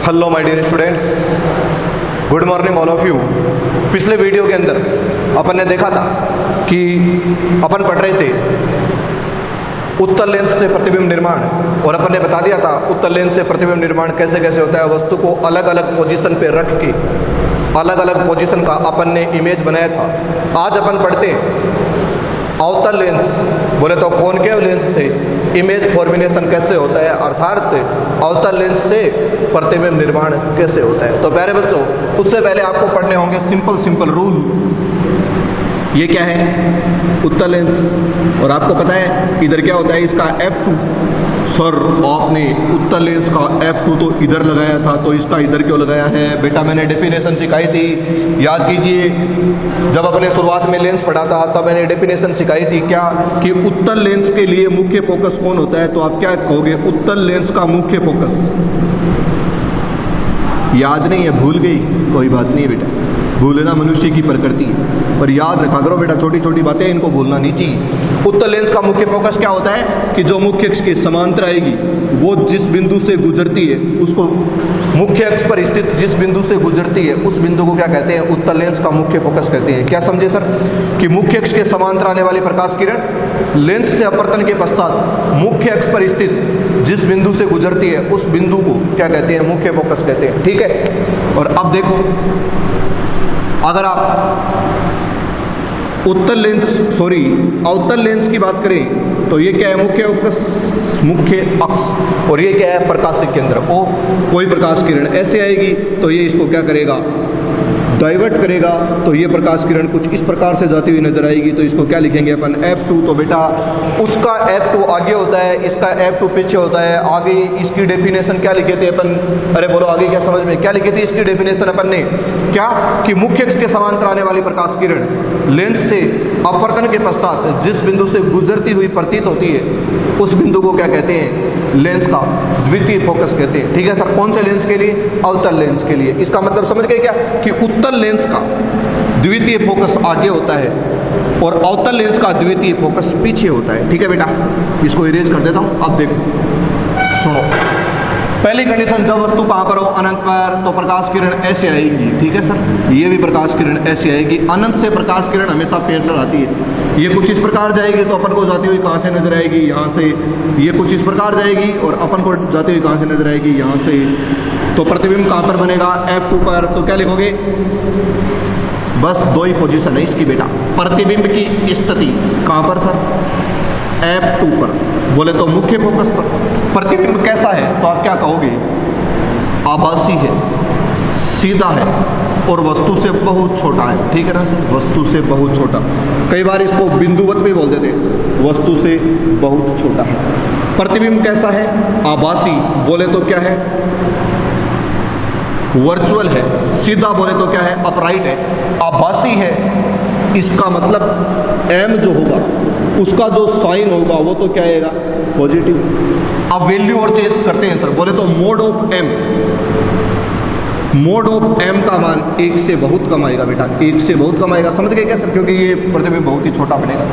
Hello my dear students, good morning all of you. पिछले video के अंदर अपन ने देखा था कि अपन पढ़ रहे थे उत्तल लेंस से प्रतिबिंब निर्माण, और अपन ने बता दिया था उत्तल लेंस से प्रतिबिंब निर्माण कैसे कैसे होता है। वस्तु को अलग अलग पोजीशन पे रख के अलग अलग पोजीशन का अपन ने इमेज बनाया था। आज अपन पढ़ते अवतल लेंस, बोले तो कॉनकेव लेंस से इमेज फॉर्मेशन कैसे होता है, अर्थात अवतल लेंस से प्रतिबिंब निर्माण कैसे होता है। तो प्यारे बच्चों, उससे पहले आपको पढ़ने होंगे सिंपल रूल। ये क्या है? उत्तल लेंस। और आपको पता है इधर क्या होता है, इसका F2। सर आपने उत्तल लेंस का F2 तो इधर लगाया था, तो इसका इधर क्यों लगाया है? बेटा मैंने डेफिनेशन सिखाई थी, याद कीजिए। जब अपने शुरुआत में लेंस पढ़ा था तब मैंने डेफिनेशन सिखाई थी क्या, कि उत्तल लेंस के लिए मुख्य फोकस कौन होता है। तो आप क्या कहोगे? उत्तल लेंस का मुख्य फोकस। याद नहीं है? भूल गई? कोई बात नहीं बेटा, भूलना मनुष्य की प्रकृति है, पर याद रखा करो बेटा, छोटी छोटी बातें इनको भूलना नहीं चाहिए। उत्तल लेंस का मुख्य फोकस क्या होता है कि जो मुख्य अक्ष के समांतर आएगी, वो जिस बिंदु से गुजरती है उसको, मुख्य अक्ष पर स्थित जिस बिंदु से गुजरती है उस बिंदु को क्या कहते हैं? उत्तल लेंस का मुख्य फोकस कहते हैं। क्या समझे सर? कि मुख्य अक्ष के समांतर आने वाली प्रकाश किरण लेंस से अपवर्तन के पश्चात मुख्य अक्ष पर स्थित जिस बिंदु से गुजरती है उस बिंदु को क्या कहते हैं? मुख्य फोकस कहते हैं। ठीक है। और अब देखो, अगर आप अवतल लेंस की बात करें तो ये क्या है? मुख्य फोकस, मुख्य अक्ष। और ये क्या है? प्रकाशिक केंद्र। ओ कोई प्रकाश किरण ऐसे आएगी तो ये इसको क्या करेगा? डाइवर्ट करेगा। तो ये प्रकाश किरण कुछ इस प्रकार से जाती हुई नजर आएगी, तो इसको क्या लिखेंगे अपन? F2। तो बेटा उसका F2 आगे होता है, इसका F2 पीछे होता है। आगे इसकी डेफिनेशन क्या लिखे थे अपन? अरे बोलो आगे क्या समझ में क्या लिखे थे? इसकी डेफिनेशन अपन ने क्या, कि मुख्य अक्ष के समांतर आने वाली प्रकाश किरण लेंस से अपवर्तन के पश्चात जिस बिंदु से गुजरती हुई प्रतीत होती है उस बिंदु को क्या कहते हैं? लेंस का द्वितीय फोकस कहते हैं। ठीक है सर। कौन से लेंस के लिए? अवतल लेंस के लिए। इसका मतलब समझ गए क्या, कि उत्तल लेंस का द्वितीय फोकस आगे होता है और अवतल लेंस का द्वितीय फोकस पीछे होता है। ठीक है बेटा, इसको इरेज कर देता हूं। अब देखो, सुनो। पहली कंडीशन, जब वस्तु कहां पर हो? अनंत पर, तो प्रकाश किरण ऐसे आएगी। ठीक है सर। ये भी प्रकाश किरण ऐसे आएगी। अनंत से प्रकाश किरण हमेशा पैरेलल आती है। ये कुछ इस प्रकार जाएगी तो अपन को जाती हुई कहां से नजर आएगी? यहां से। ये कुछ इस प्रकार जाएगी और अपन को जाती हुई कहां से नजर आएगी? यहां से। तो प्रतिबिंब कहां पर बनेगा? F2 पर। तो क्या लिखोगे? बस दो ही पोजीशन है इसकी बेटा। प्रतिबिंब की स्थिति कहां पर सर? F2 पर। बोले तो मुख्य फोकस पर। प्रतिबिंब कैसा है? तो आप क्या कहोगे? आभासी है, सीधा है और वस्तु से बहुत छोटा है। ठीक है ना सर? वस्तु से बहुत छोटा। कई बार इसको बिंदुवत भी बोल देते हैं, वस्तु से बहुत छोटा है। प्रतिबिंब कैसा है? आभासी। बोले तो क्या है? वर्चुअल है। सीधा बोले तो क्या है? अपराइट है। आभासी है, इसका मतलब m जो होगा उसका जो साइन होगा वो तो क्या आएगा? पॉजिटिव। अब वैल्यू और चेंज करते हैं सर। बोले तो मोड ऑफ m का मान 1 से बहुत कम आएगा बेटा। 1 से बहुत कम आएगा। समझ गए क्या सर? क्योंकि ये प्रतिबिंब बहुत ही छोटा बनेगा।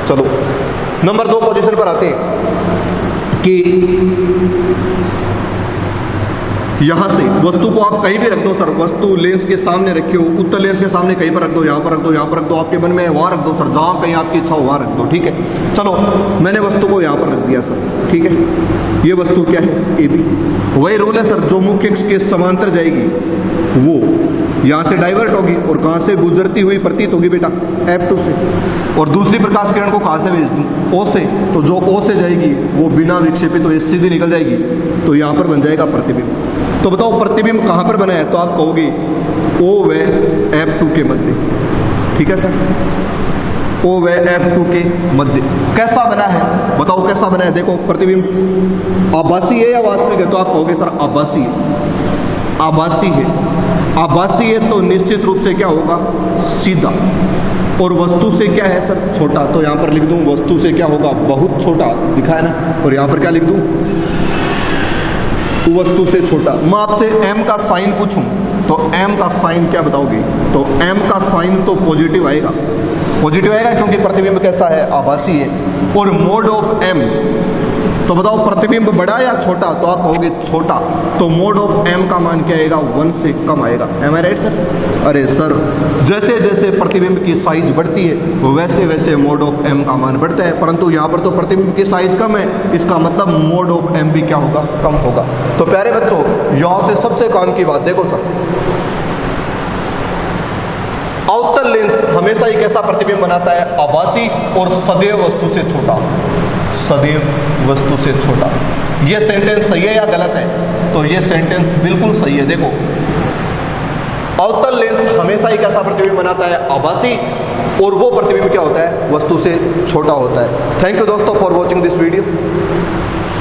चलो नंबर 2 पोजीशन पर आते हैं कि यहां से वस्तु को आप कहीं भी रख दो सर। वस्तु लेंस के सामने रखी हो, उत्तल लेंस के सामने कहीं पर रख दो, यहां पर रख दो, यहां पर रख दो, आपके मन में वहां रख दो सर, जहां कहीं आपकी इच्छा हो वहां रख दो। ठीक है। चलो मैंने वस्तु को यहां पर रख दिया सर। ठीक है। ये वस्तु क्या है? AB। वही रूल है सर, जो मुख्य अक्ष के समांतर जाएगी वो यहां से डाइवर्ट होगी और कहां से गुजरती हुई प्रतीत होगी बेटा? F2 से। और दूसरी प्रकाश किरण को कहां से भेज दूं? O से। तो जो O से जाएगी वो बिना विक्षेपित तो सीधी निकल जाएगी, तो यहां पर बन जाएगा प्रतिबिंब। तो बताओ प्रतिबिंब कहां पर बना है? तो आप कहोगे O व F2 के मध्य। ठीक है सर। O व F2 के मध्य। कैसा बना है? बताओ कैसा बना है? देखो प्रतिबिंब आभासी है या वास्तविक है? तो आप कहोगे सर आभासी है। आभासी है। आभासी है तो निश्चित रूप से क्या होगा? सीधा। और वस्तु से क्या है सर? छोटा। तो यहां पर लिख दूं वस्तु से क्या होगा? बहुत छोटा। लिखा है ना? और यहां पर क्या लिख दूं? वस्तु से छोटा। मैं आपसे m का साइन पूछूं तो m का साइन क्या बताओगे? तो m का साइन तो पॉजिटिव आएगा। पॉजिटिव आएगा क्योंकि प्रतिबिंब कैसा है? आभासी है। और मोड ऑफ m तो बताओ प्रतिबिंब बड़ा या छोटा, तो आप कहोगे छोटा, तो मोड ऑफ m का मान क्या आएगा, 1 से कम आएगा। एम आई राइट सर? अरे सर जैसे जैसे प्रतिबिंब की साइज बढ़ती है वैसे वैसे मोड ऑफ m का मान बढ़ता है, परंतु यहाँ पर तो प्रतिबिंब की साइज कम है, इसका मतलब मोड ऑफ m भी क्या होगा, कम होगा। तो प्यारे बच्चों यहाँ से सबसे काम की बात देखो सर, अवतल लेंस हमेशा ही कैसा प्रतिबिंब बनाता है, आभासी और सदैव वस्तु से छोटा, सदैव वस्तु से छोटा। ये सेंटेंस सही है या गलत है? तो ये सेंटेंस बिल्कुल सही है। देखो अवतल लेंस हमेशा ही कैसा प्रतिबिंब बनाता है, आभासी, और वो प्रतिबिंब क्या होता है, वस्तु से छोटा होता है। थैंक यू दोस्तों फॉर वॉचिंग दिस वीडियो।